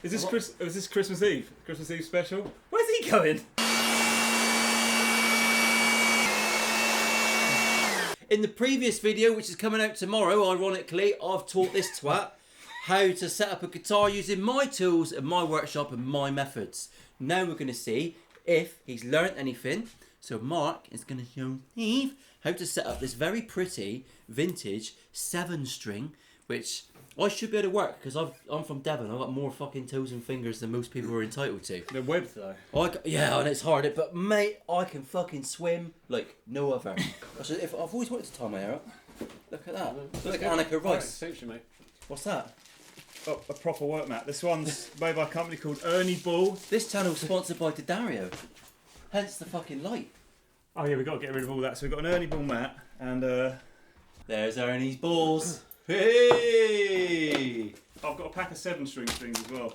Is this Christmas Eve? Christmas Eve special? Where's he going? In the previous video, which is coming out tomorrow, ironically, I've taught this twat how to set up a guitar using my tools and my workshop and my methods. Now we're going to see if he's learnt anything. So Mark is going to show Steve how to set up this very pretty vintage 7-string, which I should be able to work because I'm from Devon. I've got more fucking toes and fingers than most people are entitled to. They're webbed though. Yeah, and it's hard, but mate, I can fucking swim like no other. I've always wanted to tie my hair up. Look at that. Look like Annika Rice. Suits you, mate. What's that? Oh, a proper work mat. This one's made by a company called Ernie Ball. This channel's sponsored by Dario. Hence the fucking light. Oh yeah, we've got to get rid of all that. So we've got an Ernie Ball mat and there's Ernie's balls. Hey! I've got a pack of 7-string strings as well.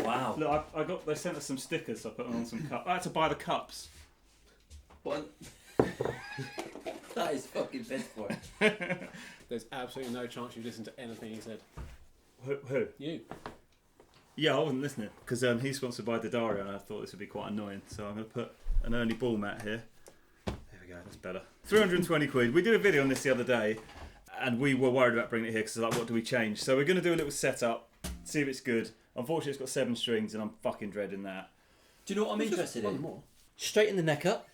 Wow. Look, they sent us some stickers, so I put them on some cups. I had to buy the cups. What? That is fucking piss poor. There's absolutely no chance you listened to anything he said. Who? You. Yeah, I wasn't listening because he's sponsored by Dario and I thought this would be quite annoying. So I'm going to put an Ernie Ball mat here. There we go, that's better. 320 quid. We did a video on this the other day and we were worried about bringing it here because like, what do we change? So we're going to do a little setup, see if it's good. Unfortunately, it's got 7 strings and I'm fucking dreading that. Do you know what I'm interested in? Straighten the neck up,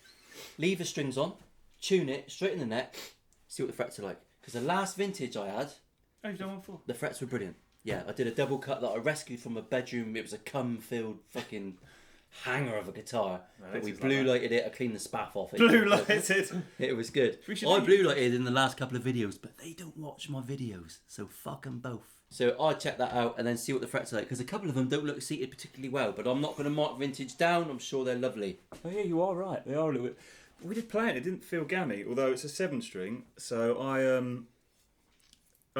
leave the strings on, tune it, straighten the neck, see what the frets are like. Because the last vintage I had, Oh, you've done one before? the frets were brilliant. Yeah, I did a double cut that I rescued from a bedroom. It was a cum-filled fucking hanger of a guitar. No, but we this is blue like lighted it. I cleaned the spaff off it. Blue lighted. It was good. We should I leave- blue lighted in the last couple of videos, but they don't watch my videos, so fuck them both. So I check that out and then see what the frets are like, because a couple of them don't look seated particularly well, but I'm not going to mark vintage down. I'm sure they're lovely. Oh yeah, you are right. They are a little bit. We did play it. It didn't feel gammy, although it's a 7-string. So I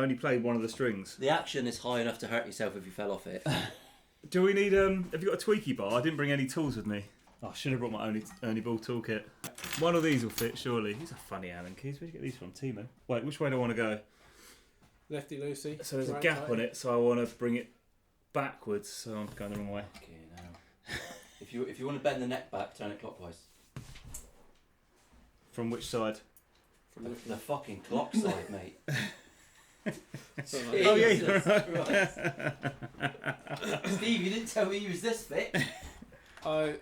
only played one of the strings. The action is high enough to hurt yourself if you fell off it. Do we need? Have you got a tweaky bar? I didn't bring any tools with me. Oh, I should have brought my Ernie Ball toolkit. One of these will fit, surely. These are funny Allen keys. Where'd you get these from, Timo? Wait, which way do I want to go? Lefty loosey. So there's a right gap tighty. on it, so I want to bring it backwards. So I'm going the wrong way. Okay, now. If you want to bend the neck back, turn it clockwise. From which side? From the The fucking clock side, mate. Oh yeah, you're right. Steve, you didn't tell me you was this fit. I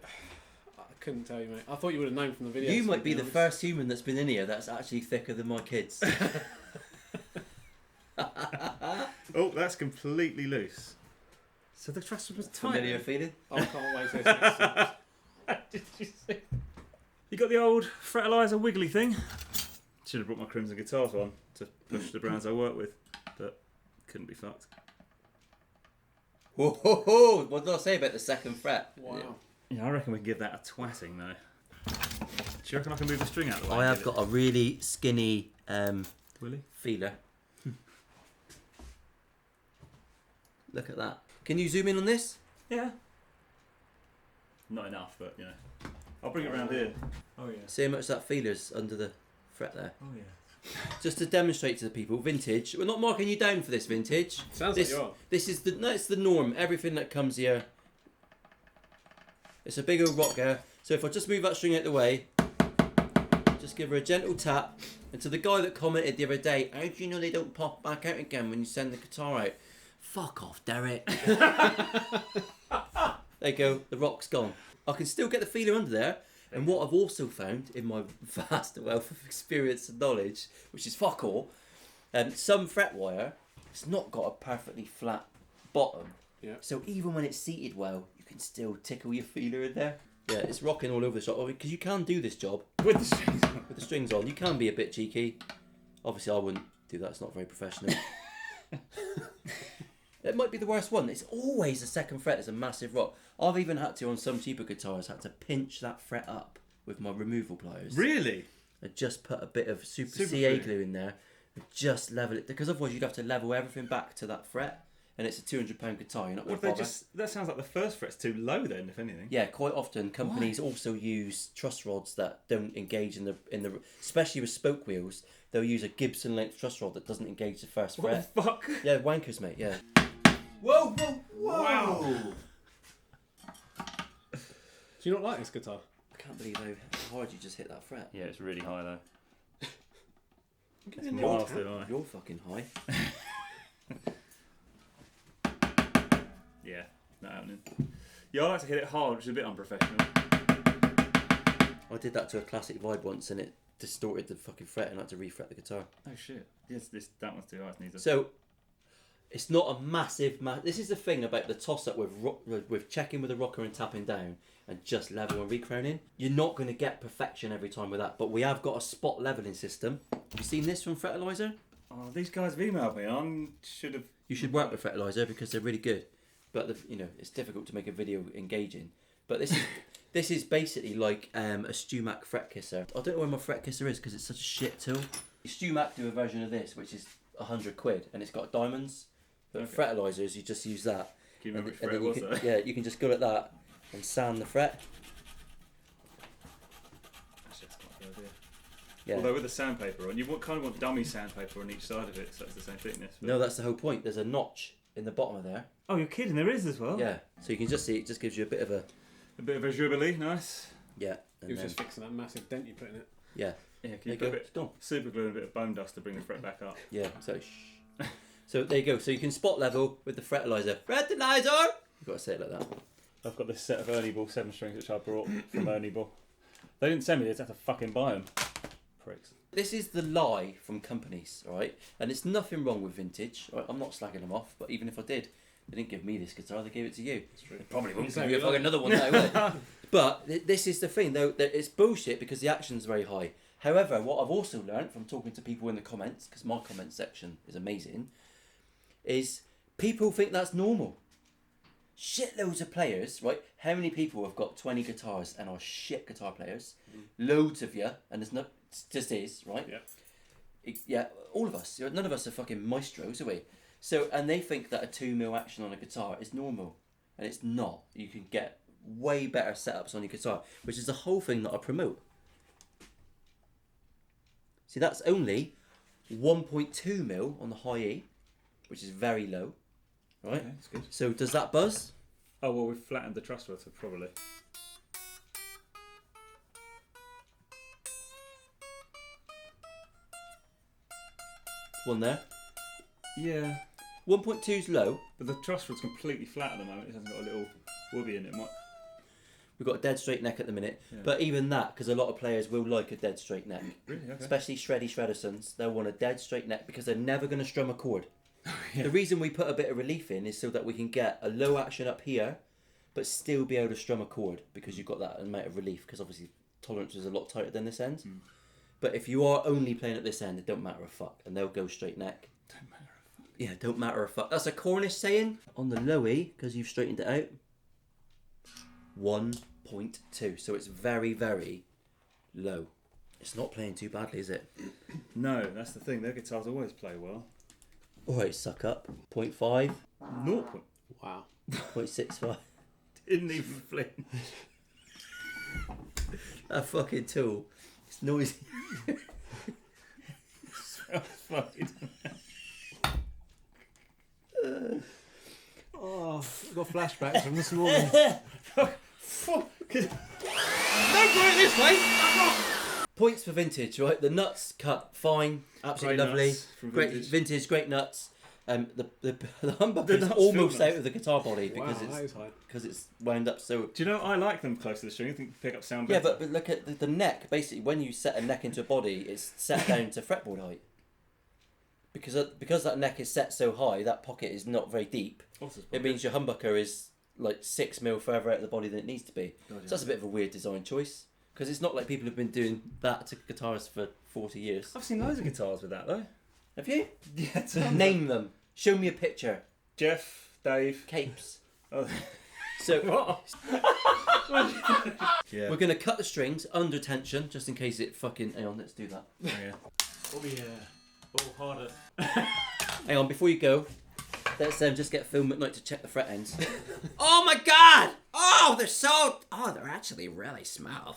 couldn't tell you, mate. I thought you would have known from the video. You might be the first human that's been in here that's actually thicker than my kids. Oh, that's completely loose. So the truss was tight. Familiar feeling? I can't wait to next. Did you see? You got the old fertilizer wiggly thing. Should have brought my Crimson Guitars one to push the brands I work with, but couldn't be fucked. Whoa, ho, ho. What did I say about the second fret? Wow. Yeah, I reckon we can give that a twatting though. Do you reckon I can move the string out of the way? I have got a really skinny Willie? feeler. Look at that. Can you zoom in on this? Yeah. Not enough, but you know. I'll bring it round here. Oh yeah. See how much that feeler's under the fret there? Oh yeah. Just to demonstrate to the people, vintage. We're not marking you down for this vintage. Sounds this, like you are. This is it's the norm. Everything that comes here. It's a big old rocker. So if I just move that string out the way, just give her a gentle tap. And to the guy that commented the other day, how do you know they don't pop back out again when you send the guitar out? Fuck off, Derek. There you go, the rock's gone. I can still get the feeler under there. And what I've also found in my vast wealth of experience and knowledge, which is fuck all, some fret wire, it's not got a perfectly flat bottom. Yeah. So even when it's seated well, you can still tickle your feeler in there. Yeah, it's rocking all over the shop. Because you can do this job With the strings on. with the strings on. You can be a bit cheeky. Obviously, I wouldn't do that. It's not very professional. It might be the worst one. It's always the second fret is a massive rock. I've even had to, on some cheaper guitars, had to pinch that fret up with my removal pliers. Really? I just put a bit of super Super CA glue. glue in there and just level it. Because otherwise you'd have to level everything back to that fret. and it's a £200 guitar, you're not going What to if bother. that sounds like the first fret's too low then, if anything. Yeah, quite often companies also use truss rods that don't engage in the especially with spoke wheels. They'll use a Gibson length truss rod that doesn't engage the first fret. What the fuck? Yeah, wankers, mate. Yeah. Whoa! Wow. Do you not like this guitar? I can't believe how hard you just hit that fret. Yeah, it's really high though. Give It's me a little miles tap. too high. You're fucking high. Yeah, not happening. Yeah, I like to hit it hard, which is a bit unprofessional. I did that to a classic vibe once, and it distorted the fucking fret, and I had to refret the guitar. Oh shit. Yes, that one's too high. It needs a... So, it's not a massive. This is the thing about the toss-up with checking with the rocker and tapping down, and just level and recrowning. You're not going to get perfection every time with that, but we have got a spot leveling system. Have you seen this from Fertilizer? Oh, these guys have emailed me. You should work with Fertilizer because they're really good. But it's difficult to make a video engaging. But this is basically like a StewMac fret kisser. I don't know where my fret kisser is because it's such a shit tool. StewMac do a version of this which is £100 and it's got diamonds. But Okay. Fertilizers, you just use that. Can you remember which And fret then it was though? yeah, you can just go like that and sand the fret. Actually, that's quite a good idea. Yeah. Although with the sandpaper on, you kind of want dummy sandpaper on each side of it, so it's the same thickness. But... No, that's the whole point. There's a notch in the bottom of there. Oh, you're kidding? There is as well. Yeah. So you can just see it just gives you a bit of a A bit of a jubilee, nice. yeah. He And was then, just fixing that massive dent you put in it. yeah. Yeah, can There you you put a go. bit It's done. super glue and a bit of bone dust to bring the fret back up? Yeah. So so there you go. So you can spot level with the fertilizer. Fertilizer. You've got to say it like that. I've got this set of Ernie Ball 7 strings which I brought from Ernie Ball. They didn't send me this, I had to fucking buy them. Pricks. This is the lie from companies, all right? And it's nothing wrong with vintage. Right? I'm not slagging them off, but even if I did, they didn't give me this guitar, they gave it to you. They probably won't give you fucking another one now, will they? But this is the thing, though, that it's bullshit because the action's very high. However, what I've also learned from talking to people in the comments, because my comment section is amazing, is people think that's normal. Shitloads of players, right? How many people have got 20 guitars and are shit guitar players? Loads of you, and there's not, it just is, right? Yeah. Yeah, all of us. None of us are fucking maestros, are we? So, and they think that a 2mm action on a guitar is normal, and it's not. You can get way better setups on your guitar, which is the whole thing that I promote. See, that's only 1.2mm on the high E, which is very low, right? Okay, that's good. So does that buzz? Oh, well, we've flattened the truss rod, so probably. One there. Yeah. 1.2's low. But the truss rod's completely flat at the moment. It hasn't got a little whoopie in it. We've got a dead straight neck at the minute. Yeah. But even that, because a lot of players will like a dead straight neck. Really? Okay. Especially shreddy Shreddersons, they'll want a dead straight neck because they're never going to strum a chord. Yeah. The reason we put a bit of relief in is so that we can get a low action up here, but still be able to strum a chord because you've got that amount of relief. Because obviously tolerance is a lot tighter than this end. Mm. But if you are only playing at this end, it don't matter a fuck, and they'll go straight neck. Don't matter a fuck. Yeah, don't matter a fuck. That's a Cornish saying. On the low E, because you've straightened it out, 1.2. So it's very, very low. It's not playing too badly, is it? No, that's the thing. Their guitars always play well. Alright, suck up. 0.5, 0. Wow. 0.65. Didn't even flinch. That fucking tool. It's noisy. Smells fine. Oh, I've got flashbacks from this morning. Fuck. Don't do it this way! Points for vintage, right? The nuts cut fine, absolutely Great lovely. nuts from Great vintage. vintage, great nuts. The humbucker The is nuts almost feel out nuts. of the guitar body Wow, because that it's is high. wound up so. Do you know, I like them close to the string. I think you pick up sound Yeah, better. but look at the neck. Basically, when you set a neck into a body, it's set down to fretboard height. Because that neck is set so high, that pocket is not very deep. It means your humbucker is like 6mm further out of the body than it needs to be. God, So that's a bit of a weird design choice. Because it's not like people have been doing that to guitars for 40 years. I've seen loads of guitars with that though. Have you? Yeah. Name them. Show me a picture. Jeff, Dave. Capes. Oh. So What? Yeah. we're going to cut the strings under tension, just in case it fucking... Hang on, let's do that. Oh yeah. Oh yeah. Oh harder. Hang on, before you go, Let's just get Phil McKnight to check the fret ends. Oh my god! Oh, they're actually really smooth.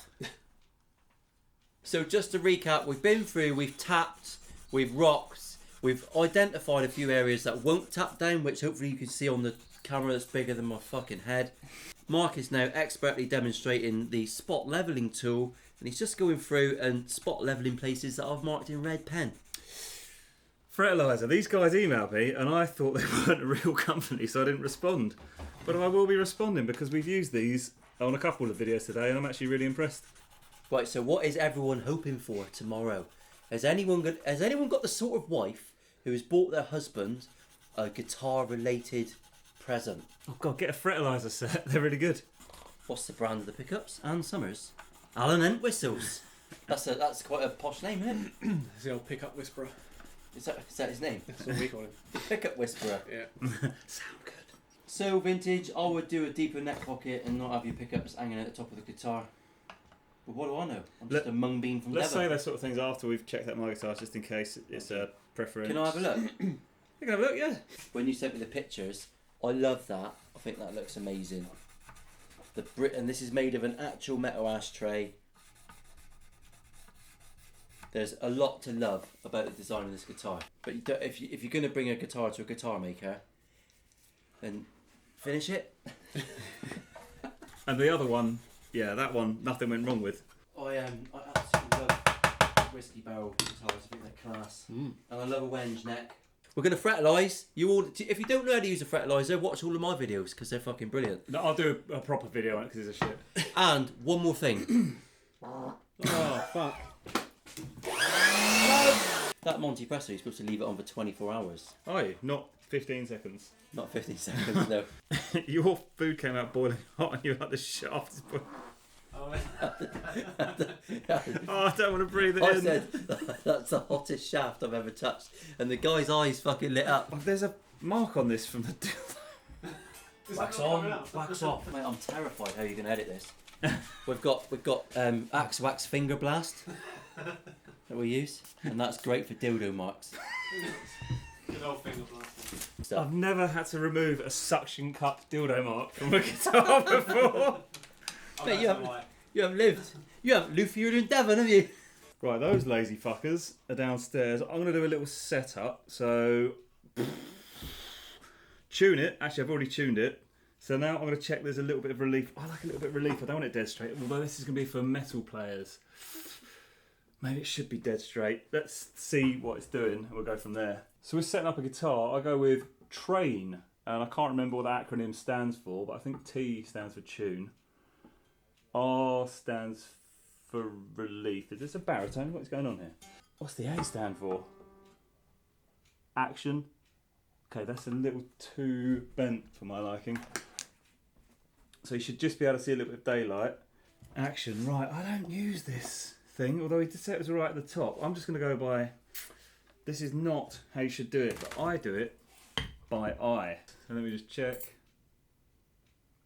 So just to recap, we've been through, we've tapped, we've rocked, we've identified a few areas that won't tap down, which hopefully you can see on the camera that's bigger than my fucking head. Mark is now expertly demonstrating the spot leveling tool, and he's just going through and spot leveling places that I've marked in red pen. Fertilizer. These guys emailed me and I thought they weren't a real company, so I didn't respond. But I will be responding because we've used these on a couple of videos today and I'm actually really impressed. Right, so what is everyone hoping for tomorrow? Has anyone got the sort of wife who has bought their husband a guitar-related present? Oh god, get a fertilizer set. They're really good. What's the brand of the pickups? Ann Summers. Allen Entwistles. That's quite a posh name, isn't it? It's the old pickup whisperer. Is that his name? That's what we call him. The pickup whisperer. Yeah. Sound good. So vintage, I would do a deeper neck pocket and not have your pickups hanging at the top of the guitar. But what do I know? I'm just a mung bean from Let's Devon. say those sort of things after we've checked out my guitars, just in case it's a preference. Can I have a look? You can have a look, yeah. When you sent me the pictures, I love that. I think that looks amazing. And this is made of an actual metal ashtray. There's a lot to love about the design of this guitar. But if you're going to bring a guitar to a guitar maker, then finish it. And the other one, yeah, that one, nothing went wrong with. I absolutely love whiskey barrel guitars. I think they're class. And I love a wenge neck. We're going to fertilise. If you don't know how to use a fertiliser, watch all of my videos because they're fucking brilliant. No, I'll do a proper video on it because it's a shit. And one more thing. Oh, fuck. That Monty Presso, you're supposed to leave it on for 24 hours. Are you? Not 15 seconds. Not 15 seconds, no. Your food came out boiling hot and you like the shaft is boiling. Oh, I don't want to breathe it I in. said, that's the hottest shaft I've ever touched. And the guy's eyes fucking lit up. Oh, there's a mark on this from the... Wax on, wax off. Mate, I'm terrified how you're going to edit this. We've got Axe Wax Finger Blast that we use. And that's great for dildo marks. good old finger blasting. Stuff. I've never had to remove a suction cup dildo mark from a guitar before. Mate, you haven't lived here in Devon, have you? Right, those lazy fuckers are downstairs. I'm going to do a little setup. So, tune it. Actually, I've already tuned it. So now I'm going to check there's a little bit of relief. I like a little bit of relief. I don't want it dead straight. Although this is going to be for metal players. Maybe it should be dead straight. Let's see what it's doing and we'll go from there. So we're setting up a guitar. I go with train. And I can't remember what the acronym stands for, but I think T stands for tune. R stands for relief. Is this a baritone? What's going on here? What's the A stand for? Action. Okay, that's a little too bent for my liking. So you should just be able to see a little bit of daylight. Action, right. I don't use this thing, although he did say it was right at the top. I'm just going to go by... This is not how you should do it, but I do it by eye. So let me just check.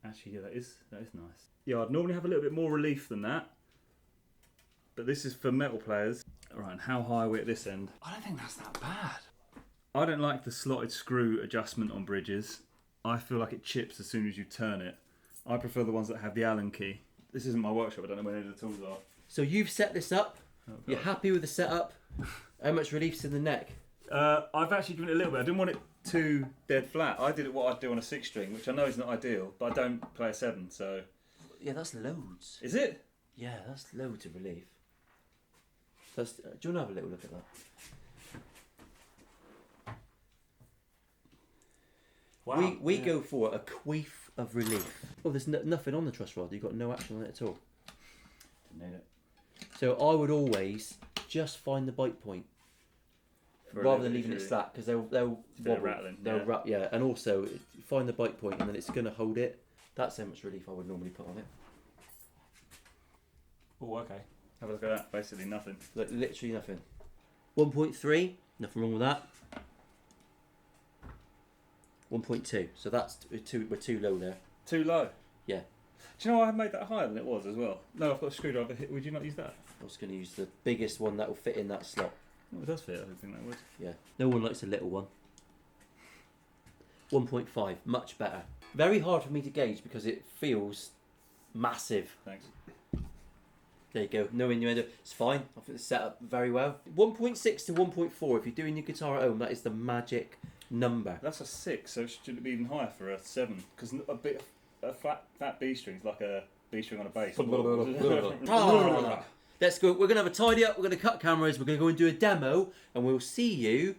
Actually, yeah, that is nice. Yeah, I'd normally have a little bit more relief than that. But this is for metal players. Right, and how high are we at this end? I don't think that's that bad. I don't like the slotted screw adjustment on bridges. I feel like it chips as soon as you turn it. I prefer the ones that have the Allen key. This isn't my workshop, I don't know where any of the tools are. So you've set this up. You're happy with the setup. How much relief's in the neck? I've actually given it a little bit. I didn't want it too dead flat. I did it what I'd do on a 6-string, which I know is not ideal, but I don't play a 7, so... Yeah, that's loads. Is it? Yeah, that's loads of relief. Do you want to have a little look at that? Wow. We go for a queef of relief. Oh, there's nothing on the truss rod. You've got no action on it at all. Didn't need it. So I would always just find the bite point rather than leaving it flat because they'll wobble. Rattling. Yeah, and also find the bite point and then it's going to hold it. That's how much relief I would normally put on it. Oh, okay. Have a look at that. Basically nothing. Like literally nothing. 1.3, nothing wrong with that. 1.2, so that's we're too low there. Too low? Yeah. Do you know I've made that higher than it was as well? No, I've got a screwdriver here. Would you not use that? I was going to use the biggest one that will fit in that slot. Oh, it does fit. I don't think that would. Yeah. No one likes a little one. 1.5, much better. Very hard for me to gauge because it feels massive. Thanks. There you go, no innuendo. It's fine. I think it's set up very well. 1.6 to 1.4. If you're doing your guitar at home, that is the magic number. That's a 6, so should it be even higher for a 7? Because a fat B string is like a B string on a bass. Let's go. We're going to have a tidy up. We're going to cut cameras. We're going to go and do a demo, and we'll see you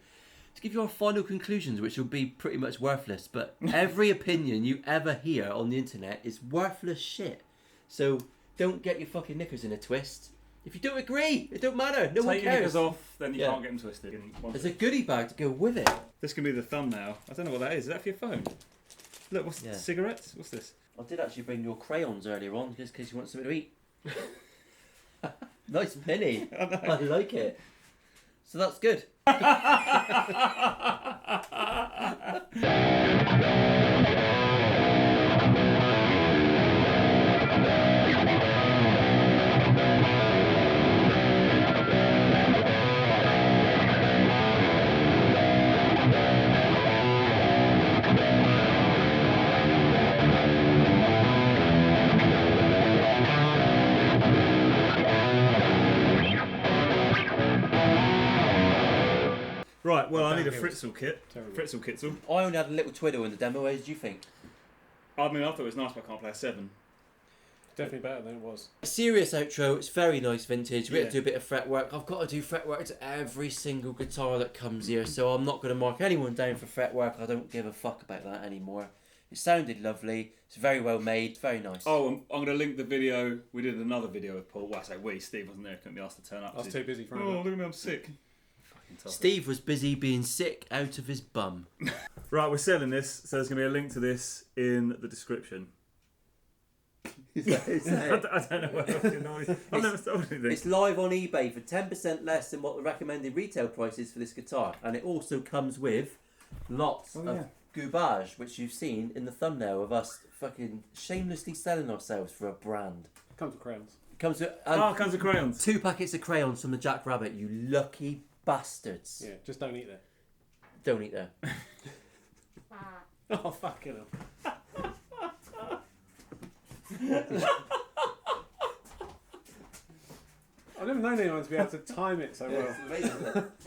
to give you our final conclusions, which will be pretty much worthless. But every opinion you ever hear on the internet is worthless shit. So don't get your fucking knickers in a twist. If you don't agree, it don't matter. No one Take your cares. knickers off, then you can't get them twisted. There's a goodie bag to go with it. This can be the thumbnail. I don't know what that is. Is that for your phone? Look, what's cigarettes? What's this? I did actually bring your crayons earlier on, just in case you want something to eat. Nice penny. I like it. So that's good. Right, well, I need a Fritzl kit. Fritzl kitzel. I only had a little twiddle in the demo. What did you think? I mean, I thought it was nice, but I can't play a 7. Definitely better than it was. Serious outro. It's very nice vintage. We have to do a bit of fretwork. I've got to do fretwork to every single guitar that comes here, so I'm not going to mark anyone down for fretwork. I don't give a fuck about that anymore. It sounded lovely. It's very well made. Very nice. Oh, I'm going to link the video. We did another video with Paul. Well, I say we. Steve wasn't there. Couldn't be asked to turn up. I was too busy for it. Oh, look at me. I'm sick. Steve was busy being sick out of his bum. Right, we're selling this, so there's going to be a link to this in the description. I don't know what else you know. I've never sold anything. It's live on eBay for 10% less than what the recommended retail price is for this guitar. And it also comes with lots of goubage, which you've seen in the thumbnail of us fucking shamelessly selling ourselves for a brand. Comes with crayons. Comes with comes with crayons. 2 packets of crayons from the Jack Rabbit, you lucky bastards. Yeah, just don't eat there. Don't eat there. Oh, fucking hell. I've never known anyone to be able to time it so well. It's amazing, isn't it?